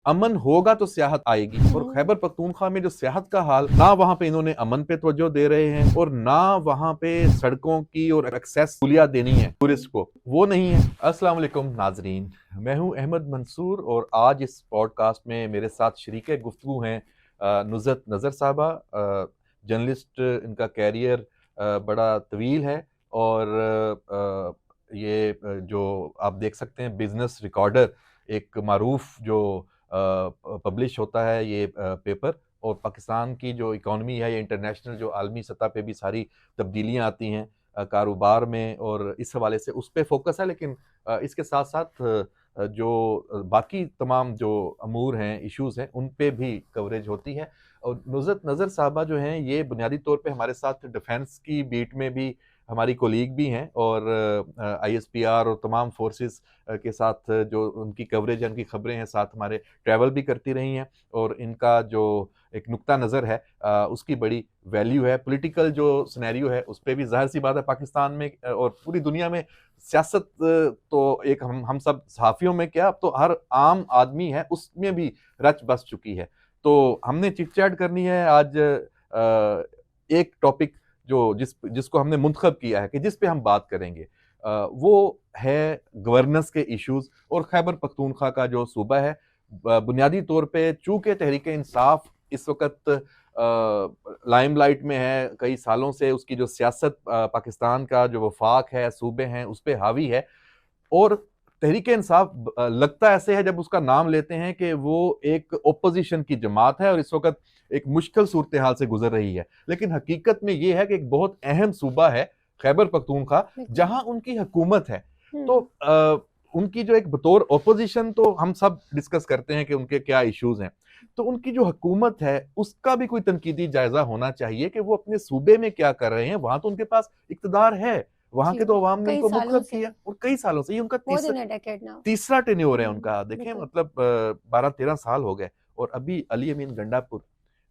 अमन होगा तो सियाहत आएगी। और खैबर पख्तूनख्वा में जो सियाहत का हाल, ना वहां पे इन्होंने अमन पे तवज्जो दे रहे हैं और ना वहां पे सड़कों की और एक्सेस सहूलियत देनी है टूरिस्ट को, वो नहीं है। अस्सलाम वालेकुम नाजरीन, मैं हूं अहमद मंसूर और आज इस पॉडकास्ट में मेरे साथ शरीके गुफ्तगू हैं नुज़रत नज़र साहबा। जर्नलिस्ट, इनका कैरियर बड़ा तवील है और ये जो आप देख सकते हैं बिजनेस रिकॉर्डर, एक मारूफ जो पब्लिश होता है ये पेपर, और पाकिस्तान की जो इकॉनमी है, ये इंटरनेशनल जो आलमी सतह पे भी सारी तब्दीलियां आती हैं कारोबार में, और इस हवाले से उस पर फोकस है। लेकिन इसके साथ साथ जो बाकी तमाम जो अमूर हैं, इश्यूज हैं, उन पे भी कवरेज होती है। और नुज़रत नज़र साहबा जो हैं, ये बुनियादी तौर पे हमारे साथ डिफेंस की बीट में भी हमारी कोलीग भी हैं, और ISPR और तमाम फोर्सेस के साथ जो उनकी कवरेज है, उनकी खबरें हैं, साथ हमारे ट्रैवल भी करती रही हैं। और इनका जो एक नुक्ता नज़र है उसकी बड़ी वैल्यू है। पॉलिटिकल जो सिनेरियो है उस पर भी जाहिर सी बात है पाकिस्तान में और पूरी दुनिया में सियासत तो एक हम सब सहाफ़ियों में क्या, अब तो हर आम आदमी है उसमें भी रच बस चुकी है। तो हमने चिट चैट करनी है आज एक टॉपिक जो जिसको हमने मुंतखब किया है कि जिस पे हम बात करेंगे, वो है गवर्नेंस के इश्यूज और खैबर पख्तूनख्वा का जो सूबा है। बुनियादी तौर पे चूंकि तहरीक इंसाफ इस वक्त लाइमलाइट में है, कई सालों से उसकी जो सियासत, पाकिस्तान का जो वफाक है, सूबे हैं, उस पर हावी है। और तहरीक इंसाफ लगता ऐसे है जब उसका नाम लेते हैं कि वो एक ओपोजिशन की जमात है और इस वक्त एक मुश्किल सूरत हाल से गुजर रही है। लेकिन हकीकत में ये है कि एक बहुत अहम सूबा है खैबर पख्तूनख्वा, जहां उनकी हुकूमत है। तो उनकी जो एक बतौर ओपोजिशन, तो हम सब डिस्कस करते हैं कि उनके क्या इश्यूज हैं, तो उनकी जो हुकूमत है उसका भी कोई तनकीदी जायजा होना चाहिए कि वो अपने सूबे में क्या कर रहे हैं। वहां तो उनके पास इकतदार है, वहां के तो अवाम ने उनको मुखरब किया, और कई सालों से, ये उनका तीसरा टेन्योर है उनका। देखें, मतलब 12-13 साल हो गए, और अभी अली अमीन गंडापुर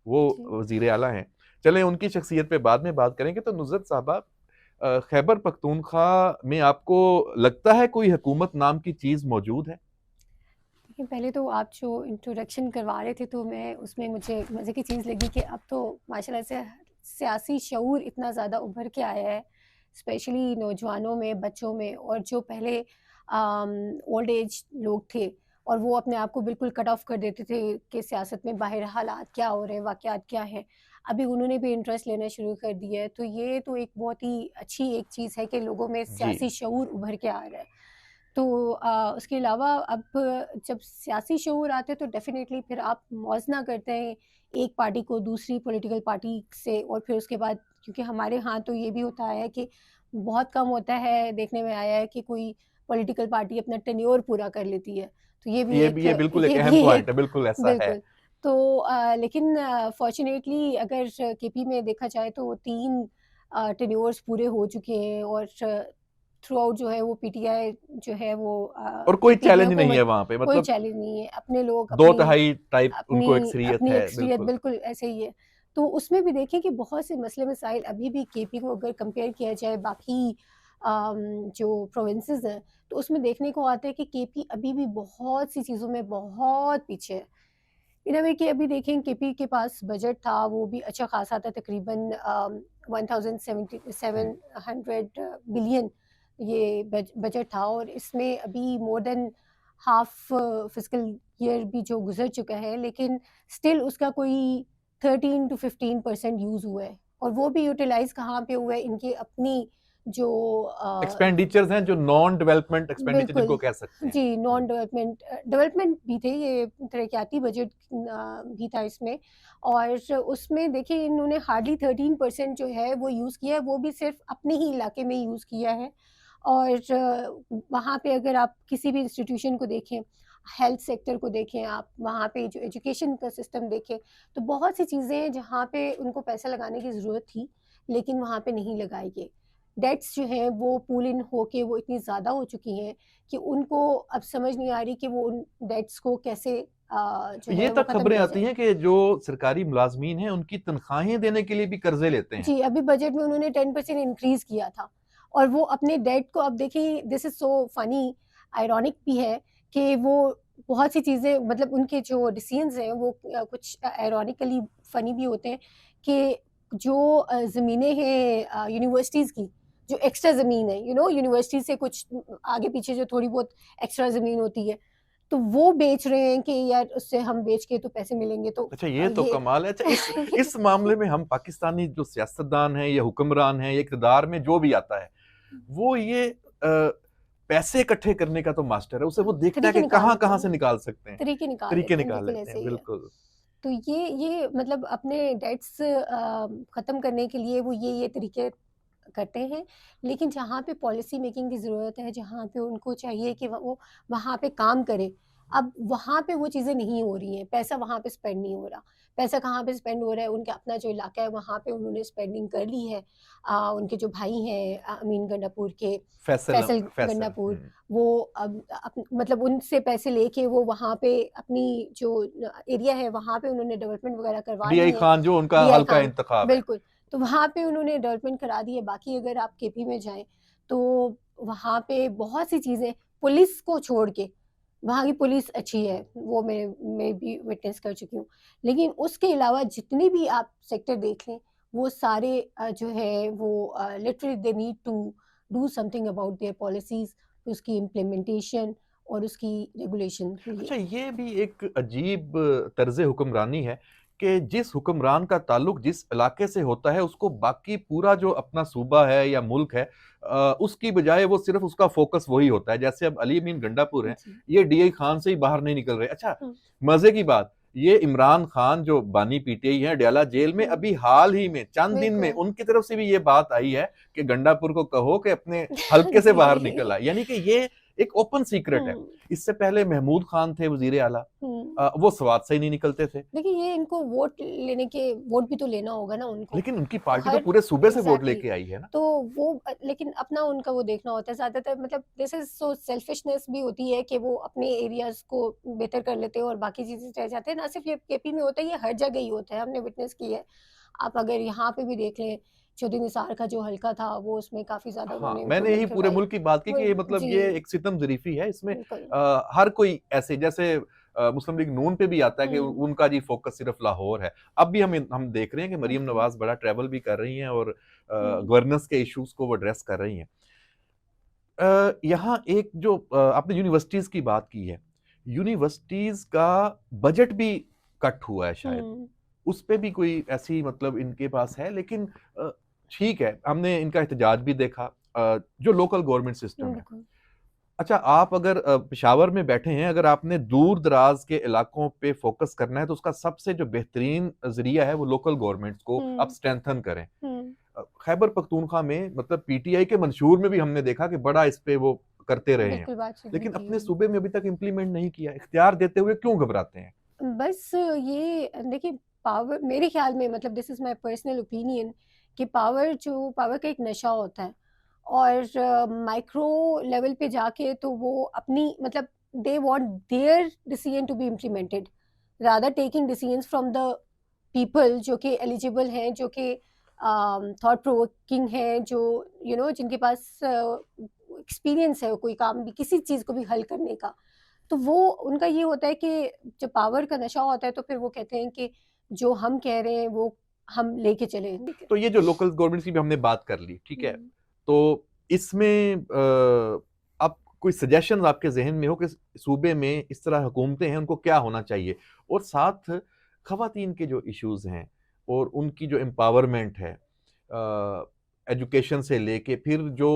वो वजीर आला हैं। चले उनकी शख्सियत पे बाद में बात करेंगे। तो नुज़रत साहबा, खैबर पख्तूनख्वा में आपको लगता है कोई हुकूमत नाम की चीज़ मौजूद है? पहले तो आप जो इंट्रोडक्शन करवा रहे थे तो मैं उसमें मुझे मज़े की चीज़ लगी कि अब तो माशाल्लाह से सियासी शऊर इतना ज़्यादा उभर के आया है, स्पेशली नौजवानों में, बच्चों में, और जो पहले ओल्ड एज लोग थे और वो अपने आप को बिल्कुल कट ऑफ कर देते थे कि सियासत में बाहर हालात क्या हो रहे हैं, वाक़यात क्या हैं, अभी उन्होंने भी इंटरेस्ट लेना शुरू कर दिया है। तो ये तो एक बहुत ही अच्छी एक चीज़ है कि लोगों में सियासी शऊर उभर के आ रहा है। तो उसके अलावा अब जब सियासी शऊर आते हैं तो डेफिनेटली फिर आप मौज़ना करते हैं एक पार्टी को दूसरी पॉलिटिकल पार्टी से, और फिर उसके बाद क्योंकि हमारे यहाँ तो ये भी होता है कि बहुत कम होता है, देखने में आया है कि कोई पॉलिटिकल पार्टी अपना टेन्योर पूरा कर लेती है। तो ये भी एक ये बिल्कुल एक ये अहम भी पॉइंट एक है, बिल्कुल ऐसा है। बिल्कुल। तो लेकिन फॉर्च्यूनेटली अगर केपी में देखा जाए तो 3 टेन्योर्स पूरे हो चुके हैं, और थ्रू आउट जो है वो पीटीआई जो है वो और कोई केपी की चैलेंज नहीं है हुकूमत, वहां पे, कोई मतलब चैलेंज नहीं है, अपने लोग दो अपनी तिहाई टाइप अपनी उनको अक्सरियत अपनी है, अक्सरियत बिल्कुल। बिल्कुल ऐसे ही है। तो उसमें भी देखें कि बहुत से मसले मसाइल अभी भी केपी को अगर कंपेयर किया जाए बाकी जो प्रोविंसेस हैं, तो उसमें देखने को आता है कि केपी अभी भी बहुत सी चीज़ों में बहुत पीछे है। इन अ वे कि अभी देखें केपी के पास बजट था, वो भी अच्छा खासा था, तकरीबन 1700 बिलियन ये बजट था, और इसमें अभी more than half physical year भी जो गुजर चुका है, लेकिन स्टिल उसका कोई 13 to 15% यूज़ हुआ है, और वो भी यूटिलाइज कहाँ पे हुआ है, इनकी अपनी जो एक्सपेंडिचर्स हैं जो नॉन डेवलपमेंट एक्सपेंडिचर जिनको बिल्कुल कह सकते हैं। जी, नॉन डेवलपमेंट भी थे, ये तरक्याती बजट भी था इसमें, और उसमें देखिए इन्होंने हार्डली 13% जो है वो यूज़ किया है, वो भी सिर्फ अपने ही इलाके में यूज़ किया है। और वहाँ पे अगर आप किसी भी इंस्टीट्यूशन को देखें, हेल्थ सेक्टर को देखें, आप वहाँ पे जो एजुकेशन का सिस्टम देखें, तो बहुत सी चीज़ें हैं जहाँ पे उनको पैसा लगाने की ज़रूरत थी, लेकिन वहाँ पे नहीं लगाई गई। डेट्स जो हैं वो पूल इन होके वो इतनी ज़्यादा हो चुकी हैं कि उनको अब समझ नहीं आ रही कि वो उन डेट्स को कैसे जो ये है वो तक ख़त्म खबरें किया आती जाए। हैं कि जो सरकारी मुलाजमीन हैं उनकी तनख्वाहें देने के लिए भी कर्जे लेते हैं। जी, अभी बजट में उन्होंने 10% इंक्रीज़ किया था, और वो अपने डेट को अब देखिए, this is so funny, ironic भी है कि वो बहुत सी चीज़ें मतलब उनके जो डिसीजंस हैं वो कुछ आयरॉनिकली फ़नी भी होते हैं कि जो ज़मीनें हैं यूनिवर्सिटीज़ की, जो एक्स्ट्रा ज़मीन है, यूनिवर्सिटी से कुछ आगे पीछे जो थोड़ी बहुत एक्स्ट्रा ज़मीन होती है, तो वो बेच रहे हैं कि यार उससे हम बेच के तो पैसे मिलेंगे, तो अच्छा, ये तो ये कमाल है। अच्छा, इस मामले में हम पाकिस्तानी जो सियासतदान हैं या हुक्मरान हैं या इक़्तिदार में जो भी आता है, वो ये पैसे इकट्ठे करने का तो मास्टर है। उसे वो देखता है तरीके कि निकाल लेते कहाँ-कहाँ हैं से ना, निकाल सकते हैं, तरीके निकाल तरीके लेते हैं, निकाल बिल्कुल लेते ऐसे हैं, ही है। बिल्कुल। तो ये मतलब अपने डेट्स ख़त्म करने के लिए वो ये तरीके करते हैं, लेकिन जहाँ पे पॉलिसी मेकिंग की ज़रूरत है, जहाँ पे उनको चाहिए कि वो वहाँ पे काम करें, अब वहाँ पे वो चीज़ें नहीं हो रही हैं, पैसा वहाँ पे स्पेंड नहीं हो रहा। पैसा कहाँ पे स्पेंड हो रहा है, उनका अपना जो इलाका है वहाँ पे उन्होंने स्पेंडिंग कर ली है। उनके जो भाई हैं अमीन गंडापुर के, फैसल फैसल फैसल, गंडापुर, वो अब मतलब उनसे पैसे लेके वो वहाँ पे अपनी जो एरिया है वहाँ पे उन्होंने डेवलपमेंट वगैरह करवा डीआई ली है। खान जो उनका डीआई हल्का खान, इंतखाब है। बिल्कुल। तो वहाँ पे उन्होंने डेवलपमेंट करा दी है। बाकी अगर आप केपी में जाएँ, तो वहाँ पे बहुत सी चीज़ें पुलिस को छोड़ के, वहाँ की पुलिस अच्छी है, वो मैं भी विटनेस कर चुकी हूँ। लेकिन उसके अलावा जितने भी आप सेक्टर देख लें, वो सारे जो है वो literally they need to do something about their policies, उसकी इम्प्लीमेंटेशन और उसकी रेगुलेशन के अच्छा, लिए। ये भी एक अजीब तर्ज़े हुक्मरानी है कि जिस हुक्मरान का ताल्लुक जिस इलाके से होता है, उसको बाकी पूरा जो अपना सूबा है या मुल्क है, उसकी बजाय वो सिर्फ उसका फोकस वही होता है। जैसे अब अली अमीन गंडापुर हैं, जी। ये डीआई खान से ही बाहर नहीं निकल रहे। अच्छा, हुँ, मजे की बात, ये इमरान खान जो बानी पीटीआई है डयाला जेल में, हुँ, अभी हाल ही में चंद दिन में बिल्कुल। उनकी तरफ से भी ये बात आई है कि गंडापुर को कहो कि अपने हल्के से बाहर निकल जी। आए। यानी कि ये एक ओपन सीक्रेट है। हुँ, इससे पहले महमूद खान थे वजीर आला, हुँ। वो स्वात से ही नहीं निकलते थे, देखिए ये इनको वोट भी तो लेना होगा ना उनको। लेकिन उनकी तो पार्टी तो हर पूरे सूबे से वोट एग्ज़ैक्टली, लेके आई है ना। तो वो लेकिन अपना उनका वो देखना होता है ज़्यादातर, मतलब दिस इज़ सो सेल्फिशनेस भी होती है कि वो अपने एरियाज़ को बेहतर कर लेते हैं और बाकी चीज़ें रह जाते हैं। ना सिर्फ़ ये केपी में होता है, ये हर जगह ही होता है, हमने विटनेस की है। आप अगर यहाँ पे भी देख लें, चौधरी निसार का जो हल्का था, वो उसमें काफ़ी ज़्यादा हाँ, उन्होंने मैंने यही इम्प्रूवमेंट पूरे करवाई। मुल्क की बात की वो कि ये मतलब जी, ये एक सितम ज़रीफ़ी है। इसमें बिल्कुल। हर कोई ऐसे जैसे मुस्लिम लीग नून पे भी आता है कि हुँ, उनका जी फोकस सिर्फ लाहौर है। अब भी हम देख रहे हैं कि मरियम बिल्कुल। नवाज़ बड़ा ट्रैवल भी कर रही हैं और हुँ, गवर्नेंस के इश्यूज़ को वो एड्रेस कर रही हैं। यहाँ एक जो आपने यूनिवर्सिटीज़ की बात की है, यूनिवर्सिटीज़ का बजट भी कट हुआ है शायद। हुँ, उस पे भी कोई ऐसी मतलब इनके पास है, लेकिन अ, ठीक है, हमने इनका एहतजाज भी देखा, जो लोकल गवर्नमेंट सिस्टम है। बिल्कुल। अच्छा, आप अगर पेशावर में बैठे हैं, अगर आपने दूर-दराज के इलाकों पे फ़ोकस करना है, तो उसका सबसे जो बेहतरीन ज़रिया है, वो लोकल गवर्नमेंट्स को आप हुँ, स्ट्रेंथन करें। हुँ, खैबर पख्तूनख्वा में मतलब पीटीआई के मंशूर में भी हमने देखा कि बड़ा इस पे वो करते रहे हैं, बिल्कुल बातचीत भी लेकिन की अपने है। सूबे में अभी तक इम्प्लीमेंट नहीं किया। इख्तियार देते हुए क्यों घबराते हैं? बस ये देखिए, पावर मेरे ख्याल में, मतलब this is my personal opinion, कि पावर का एक नशा होता है और माइक्रो लेवल पे जाके तो वो अपनी मतलब they want their decision to be implemented rather taking decisions from the people जो कि एलिजिबल हैं, जो कि थॉट प्रोवोकिंग हैं, जो जिनके पास एक्सपीरियंस है कोई काम भी, किसी चीज़ को भी हल करने का। तो वो उनका ये होता है कि जब पावर का नशा होता है तो फिर वो कहते हैं कि जो हम कह रहे हैं वो हम लेके चले, ठीक है। तो ये जो लोकल गवर्नमेंट्स की भी हमने बात कर ली, ठीक है? हुँ। तो इसमें आप कोई सजेशंस आपके ज़हन में हो कि सूबे में इस तरह हुकूमतें हैं, उनको क्या होना चाहिए? और साथ ख़वातीन के जो इश्यूज़ हैं और उनकी जो एम्पावरमेंट है, एजुकेशन से लेके फिर जो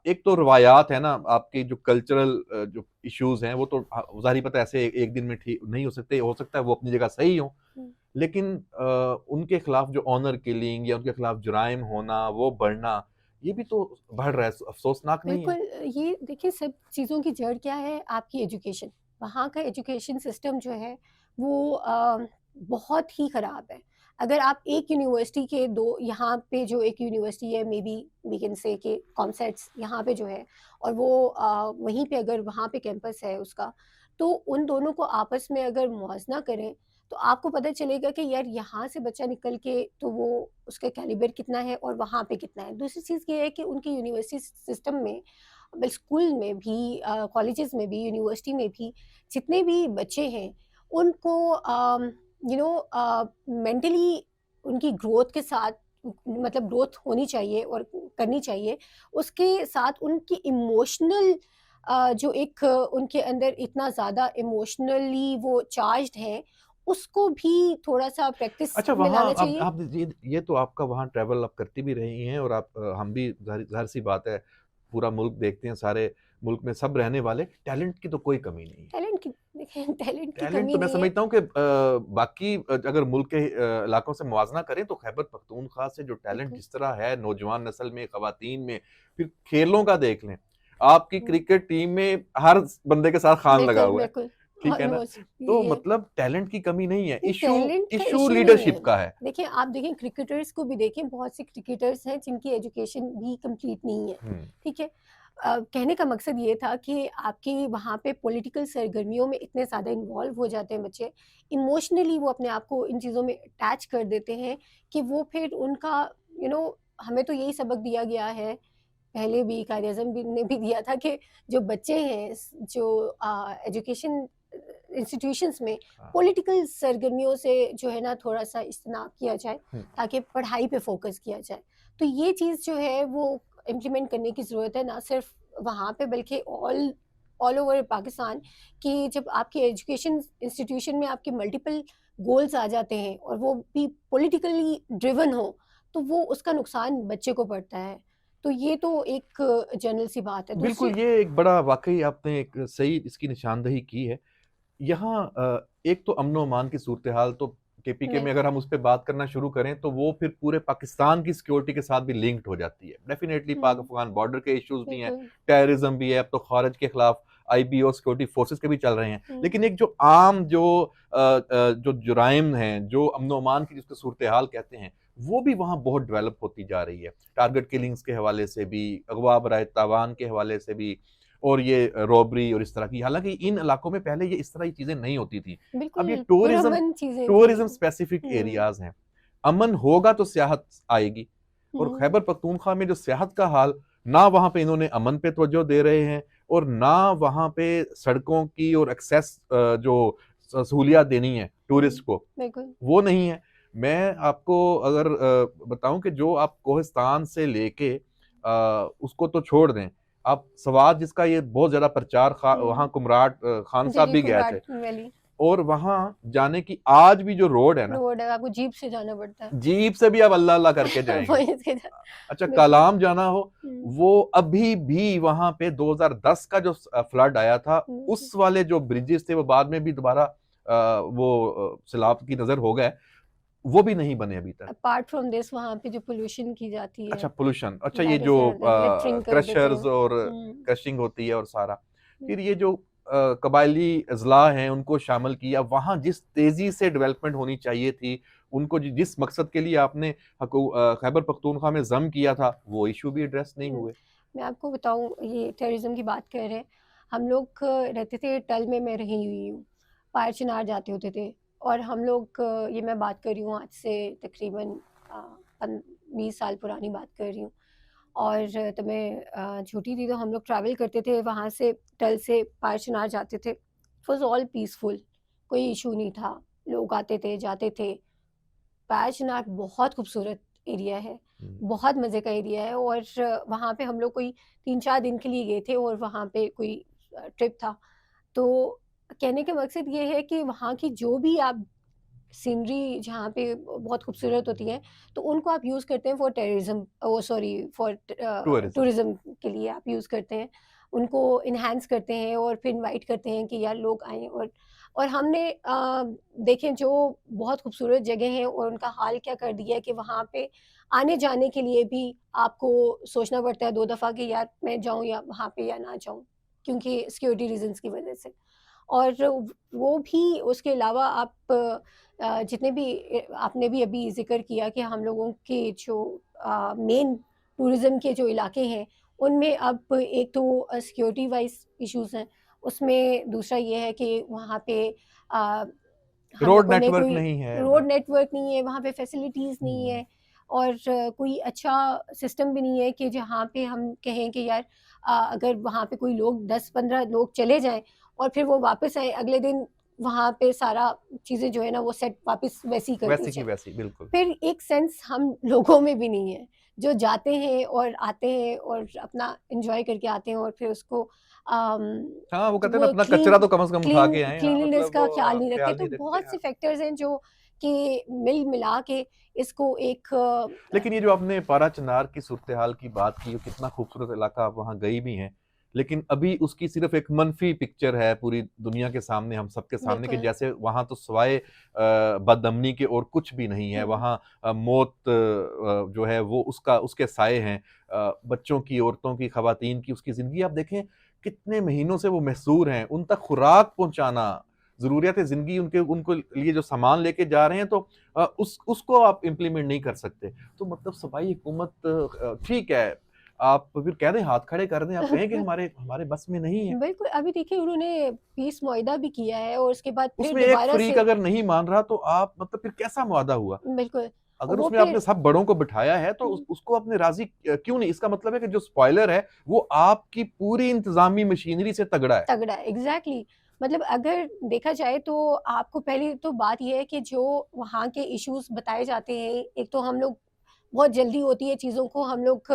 एक तो रवायात है ना, आपके जो कल्चरल जो इश्यूज़ हैं, वो तो ज़ाहिर पता है ऐसे एक दिन में ठीक नहीं हो सकता है वो अपनी जगह सही हों। हुँ। लेकिन उनके खिलाफ जो ऑनर किलिंग या उनके खिलाफ जुराइम होना, वो बढ़ना, ये भी तो बढ़ रहा है, अफ़सोसनाक नहीं है? बिल्कुल, ये देखिए सब चीज़ों की जड़ क्या है? आपकी एजुकेशन। वहाँ का एजुकेशन सिस्टम जो है वो बहुत ही ख़राब है। अगर आप एक यूनिवर्सिटी के 2 यहाँ पे जो एक यूनिवर्सिटी है, may be we can say कि कॉमसेट्स यहाँ पे जो है, और वो वहीं पे अगर वहाँ पे कैंपस है उसका, तो उन दोनों को आपस में अगर मुवज़ना करें, तो आपको पता चलेगा कि यार यहाँ से बच्चा निकल के तो वो उसका कैलिबर कितना है और वहाँ पे कितना है। दूसरी चीज़ ये है कि उनकी यूनिवर्सिटी सिस्टम में स्कूल में भी, कॉलेजेस में भी, यूनिवर्सिटी में भी जितने भी बच्चे हैं उनको मेंटली उनकी ग्रोथ के साथ, मतलब ग्रोथ होनी चाहिए और करनी चाहिए, उसके साथ उनकी इमोशनल जो एक उनके अंदर इतना ज़्यादा इमोशनली वो चार्ज्ड है, उसको भी थोड़ा सा प्रैक्टिस अच्छा, में वहाँ लाना आप चाहिए। आप ये तो आपका वहाँ ट्रैवल आप करती भी रही हैं, और आप हम भी ज़ाहिर सी बात है, पूरा मुल्क देखते हैं, सारे मुल्क में सब रहने वाले, टैलेंट की तो कोई कमी नहीं है। टैलेंट की, देखिए टैलेंट की टैलेंट कमी तो मैं नहीं है। समझता हूँ कि बाकी अगर मुल्क के इलाकों से मुवाजना करें तो खैबर पख्तूनख्वा से जो टैलेंट बिल्कुल। जिस तरह है नौजवान नस्ल में, खवातीन में, फिर खेलों का देख लें, आपकी हुँ, क्रिकेट टीम में हर बंदे के साथ खान लगा बिल्कुल, हुआ है, बिल्कुल, ठीक है ना? ऑलमोस्ट तो ये मतलब टैलेंट की कमी नहीं है, नहीं, इशू टैलेंट का इशू इश्यू नहीं है। लीडरशिप का है। देखिए, आप देखें क्रिकेटर्स को भी देखें, बहुत से क्रिकेटर्स हैं जिनकी एजुकेशन भी कंप्लीट नहीं है, हुँ, ठीक है? कहने का मकसद ये था कि आपके वहाँ पे पॉलिटिकल सरगर्मियों में इतने ज़्यादा इन्वॉल्व हो जाते हैं बच्चे, इमोशनली वो अपने आप को इन चीज़ों में अटैच कर देते हैं कि वो फिर उनका यू नो हमें तो यही सबक दिया गया है, पहले भी कायद-ए-आज़म भी ने भी दिया था कि जो बच्चे हैं जो एजुकेशन इंस्टीट्यूशंस में हाँ, पॉलिटिकल सरगर्मियों से जो है ना थोड़ा-सा इज्तनाब किया जाए, हुँ। ताकि पढ़ाई पे फ़ोकस किया जाए। तो ये चीज़ जो है वो इम्प्लीमेंट करने की ज़रूरत है, ना सिर्फ वहाँ पे बल्कि ऑल ओवर पाकिस्तान, कि जब आपके एजुकेशन इंस्टीट्यूशन में आपके मल्टीपल गोल्स आ जाते हैं और वो भी पॉलिटिकली ड्रिवन हो, तो वो उसका नुकसान बच्चे को पड़ता है। तो ये तो एक जनरल सी बात है। दूसरी, बिल्कुल, ये एक बड़ा वाक़ई आपने एक सही इसकी निशानदही की है। यहाँ एक तो अमन-ओ-अमान की सूरत-ए-हाल तो केपीके में अगर बिल्कुल। हम उस पे बात करना शुरू करें, तो वो फिर पूरे पाकिस्तान की सिक्योरिटी के साथ भी लिंक्ड हो जाती है। डेफ़िनेटली हुँ, पाक-अफ़गान बॉर्डर के इश्यूज़ भी हैं, बिल्कुल। टेररिज़्म भी है, अब तो ख़ारिज के खिलाफ आईबीओ सिक्योरिटी फोर्सेस के भी चल रहे हैं। हुँ, लेकिन एक जो आम जो जुराइम हैं, जो अमन-ओ-अमान की जिसको सूरत-ए-हाल कहते हैं, वो भी वहाँ बहुत डेवलप होती जा रही है। टारगेट किलिंग्स के हवाले से भी, अगवा बराए तावान के हवाले से भी, और ये रॉबरी और इस तरह की, हालाँकि इन इलाकों में पहले ये इस तरह की चीज़ें नहीं होती थी। अब ये बिल्कुल टूरिज़्म पुरअमन चीज़ें थी। टूरिज़्म स्पेसिफिक हुँ, एरियाज़ हैं। अमन होगा तो सियाहत आएगी, और हुँ, खैबर पख्तूनख्वा में जो सियाहत का हाल, ना वहाँ पे इन्होंने अमन पे तवज्जो दे रहे हैं, और ना वहाँ पे सड़कों की और एक्सेस जो सहूलियत देनी है हुँ, टूरिस्ट को, बिल्कुल। वो नहीं है। मैं आपको अगर बताऊँ कि जो आप कोहिस्तान से लेके उसको तो छोड़ दें, आप सवात जिसका ये बहुत ज़्यादा प्रचार वहाँ हुँ, कुमराट खान साहब जी, भी गए थे, कुमराट वैली और वहाँ जाने की आज भी जो रोड है ना, रोड है, आपको जीप से जाना पड़ता है। जीप से भी आप अल्लाह अल्लाह करके जाएँगे। वहीं से जा अच्छा, बिल्कुल। कालाम जाना हो, हुँ, वो अभी भी वहाँ पे 2010 का जो फ्लड आया था, हुँ। उस वाले जो ब्रिजेस थे वो बाद में भी दोबारा सैलाब की नज़र हो गए, वो भी नहीं बने अभी तक। अपार्ट फ्रॉम दिस वहाँ पे जो पॉल्यूशन की जाती है, अच्छा, पोल्यूशन, अच्छा, ये दैट जो इज़ लिटरिंग कर देते हैं। क्रशर्स और हुँ, क्रशिंग होती है और सारा। हुँ, फिर ये जो कबायली अज़ला हैं उनको शामिल किया, वहाँ जिस तेज़ी से डेवलपमेंट होनी चाहिए थी, उनको जिस मकसद के लिए आपने खैबर पख्तूनख्वा में ज़म किया था, वो इश्यू भी एड्रेस नहीं हुँ। हुए। मैं आपको बताऊँ, ये टेररिज़्म की बात कर रहे हैं, हम लोग रहते थे टल में, मैं रही हुई हूँ, पायर चिनार जाते होते थे, और हम लोग ये मैं बात कर रही हूँ आज से तकरीबन अ, पन 20 साल पुरानी बात कर रही हूँ, और तब मैं छोटी थी, तो हम लोग ट्रैवल करते थे वहाँ से, टल से पायर चिनार जाते थे। इट वाज़ ऑल पीसफुल, कोई इश्यू नहीं था, लोग आते थे, जाते थे। पायर चिनार बहुत खूबसूरत एरिया है, हुँ। बहुत मज़े का एरिया है, और वहाँ पे हम लोग कोई 3-4 दिन के लिए गए थे, और वहाँ पे कोई ट्रिप था। तो कहने का मकसद ये है कि वहाँ की जो भी आप सीनरी जहाँ पे बहुत खूबसूरत होती है, तो उनको आप यूज़ करते हैं for terrorism, oh sorry, for tourism. Tourism के लिए आप यूज़ करते हैं। उनको एनहांस करते हैं और फिर इनवाइट करते हैं कि यार लोग आएँ, और हमने देखें जो बहुत खूबसूरत जगह हैं और उनका हाल क्या कर दिया है कि वहाँ पे आने-जाने के लिए भी आपको सोचना पड़ता है 2 दफ़ा कि यार मैं जाऊँ या वहाँ पे या ना जाऊँ, क्योंकि सिक्योरिटी रीज़न्स की वज़ह से। और वो भी उसके अलावा आप जितने भी आपने भी अभी ज़िक्र किया कि हम लोगों के जो मेन टूरिज़्म के जो इलाके हैं, उनमें अब एक तो सिक्योरिटी वाइज़ इश्यूज़ हैं, उसमें दूसरा ये है कि वहाँ पे अ, हम रोड लोगों ने नेटवर्क कोई नहीं है। रोड नेटवर्क नहीं है, वहाँ पे फैसिलिटीज़ नहीं हुँ। है, और कोई अच्छा सिस्टम भी नहीं है कि जहाँ पे हम कहें कि यार अगर वहाँ पे कोई लोग 10-15 लोग चले जाएँ और फिर वो वापस आए अगले दिन, वहाँ पे सारा चीज़ें जो है ना वो सेट वापस वैसी कर दी वैसी की जाए। वैसी, बिल्कुल। फिर एक सेंस हम लोगों में भी नहीं है, जो जाते हैं और आते हैं और अपना एन्जॉय करके आते हैं और फिर उसको हाँ, वो कहते हैं ना वो अपना कचरा तो कम से कम उठा क्लीन के आएँ। हाँ, क्लीनलीनेस मतलब का ख्याल नहीं रखते। ख्याल तो नहीं रखते। बहुत हाँ। से फैक्टर्स हैं जो कि मिल मिला के इसको एक लेकिन ये जो आपने पारा चिनार की सूरत-ए-हाल की बात की, वो कितना खूबसूरत इलाका, आप वहाँ गई भी हैं। लेकिन अभी उसकी सिर्फ़ एक मनफ़ी पिक्चर है पूरी दुनिया के सामने, हम सबके सामने कि बिल्कुल। जैसे वहाँ तो सिवाय बदअमनी के और कुछ भी नहीं है। हुँ, वहाँ मौत जो है वो उसके साए हैं। बच्चों की, औरतों की, ख़वातीन की, उसकी ज़िंदगी आप देखें कितने महीनों से वो महसूर हैं। उन तक खुराक पहुँचाना, ज़रूरियात ज़िंदगी उनके उनको लिए जो सामान लेके जा रहे हैं तो उसको आप इम्प्लीमेंट नहीं कर सकते। तो मतलब सूबाई हुकूमत ठीक है, आप फिर कह दें, हाथ खड़े कर दें, आप कहें कि हुँ। हमारे हमारे बस में नहीं है। बिल्कुल, अभी देखिए उन्होंने पीस मुआहिदा भी किया है और उसके बाद फिर उसमें एक दोबारा फ़रीक से अगर नहीं मान रहा तो आप मतलब फिर कैसा मुआहदा हुआ? बिल्कुल, अगर वो उसमें आपने फिर सब बड़ों को बिठाया है तो हुँ, उसको आपने राज़ी क्यों नहीं? इसका मतलब है कि जो स्पॉइलर है वो आपकी पूरी इंतज़ामी मशीनरी से तगड़ा है। तगड़ा है, एग्ज़ैक्टली। मतलब अगर देखा जाए तो आपको पहली तो बात ये है कि जो वहाँ के इश्यूज़ बताए जाते हैं, एक तो हम लोग बहुत जल्दी होती है चीज़ों को हम लोग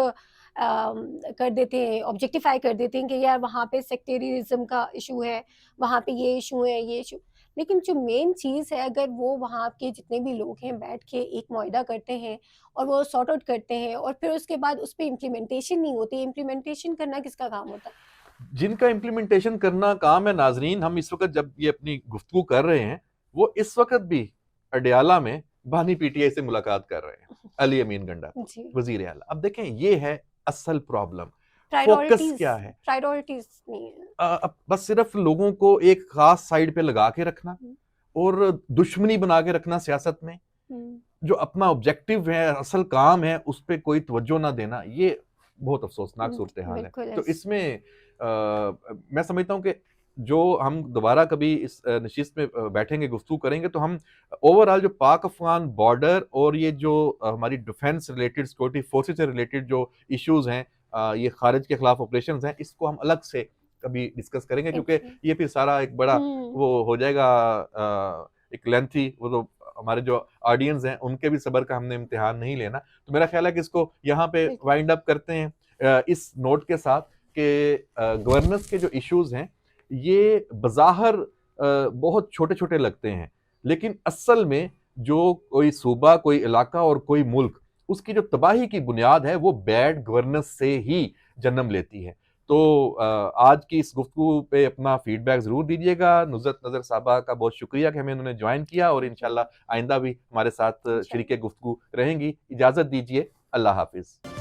कर देते हैं, ऑब्जेक्टिफ़ाई कर देते हैं कि यार वहाँ पे सेक्टेरियज़्म का इश्यू है, वहाँ पे ये इश्यू है, ये इश्यू। लेकिन जो मेन चीज़ है अगर वो वहाँ के जितने भी लोग हैं बैठ के एक मुआहिदा करते हैं और वो सॉर्ट आउट करते हैं और फिर उसके बाद उस पे इम्प्लीमेंटेशन नहीं होती, इम्प्लीमेंटेशन करना किसका काम होता है? जिनका इम्प्लीमेंटेशन करना काम है, नाज़रीन, हम इस वक़्त जब ये अपनी गुफ्तगू कर रहे हैं, वो इस वक़्त भी अडयाला में बानी पीटीआई से मुलाकात कर रहे हैं, अली अमीन गंडापुर, जी। वज़ीर आला। अब देखें ये है असल प्रॉब्लम, फ़ोकस प्रायोरिटीज़ क्या है? प्रायोरिटीज़ नहीं है। अब बस सिर्फ़ लोगों को एक ख़ास साइड पे लगा के रखना हुँ, और दुश्मनी बना के रखना सियासत में, हुँ, जो अपना ऑब्जेक्टिव है, असल काम है, उस पे कोई तवज्जो ना देना, ये बहुत अफ़सोसनाक सूरत-ए-हाल है। बिल्कुल तो ऐस इसमें मैं समझता हूँ कि जो हम दोबारा कभी इस नशिस्त में बैठेंगे, गुफ्तगू करेंगे, तो हम ओवरऑल जो पाक-अफ़गान बॉर्डर और ये जो हमारी डिफेंस रिलेटेड, सिक्योरिटी फोर्सेस से रिलेटेड जो इश्यूज़ हैं, ये खारिज के खिलाफ ऑपरेशंस हैं, इसको हम अलग से कभी डिस्कस करेंगे क्योंकि एग्ज़ैक्ट ये फिर सारा एक बड़ा हुँ, वो हो जाएगा, एक लेंथी, वो तो हमारे जो ऑडियंस हैं उनके भी सब्र का हमने इम्तिहान नहीं लेना। तो मेरा ख्याल है कि इसको यहाँ पे बिल्कुल। वाइंड अप करते हैं इस नोट के साथ कि गवर्नेंस के जो इश्यूज़ हैं, ये बज़ाहिर बहुत छोटे-छोटे लगते हैं, लेकिन असल में जो कोई सूबा, कोई इलाका और कोई मुल्क, उसकी जो तबाही की बुनियाद है, वो बैड गवर्नेंस से ही जन्म लेती है। तो आज की इस गुफ्तगू पे अपना फीडबैक ज़रूर दीजिएगा। नुज़रत नज़र साहबा का बहुत शुक्रिया कि हमें उन्होंने जॉइन किया और जी, इंशाल्लाह आइंदा भी हमारे साथ इंशाल्लाह। शरीके गुफ्तगू रहेंगी। इजाज़त दीजिए, अल्लाह हाफ़िज़।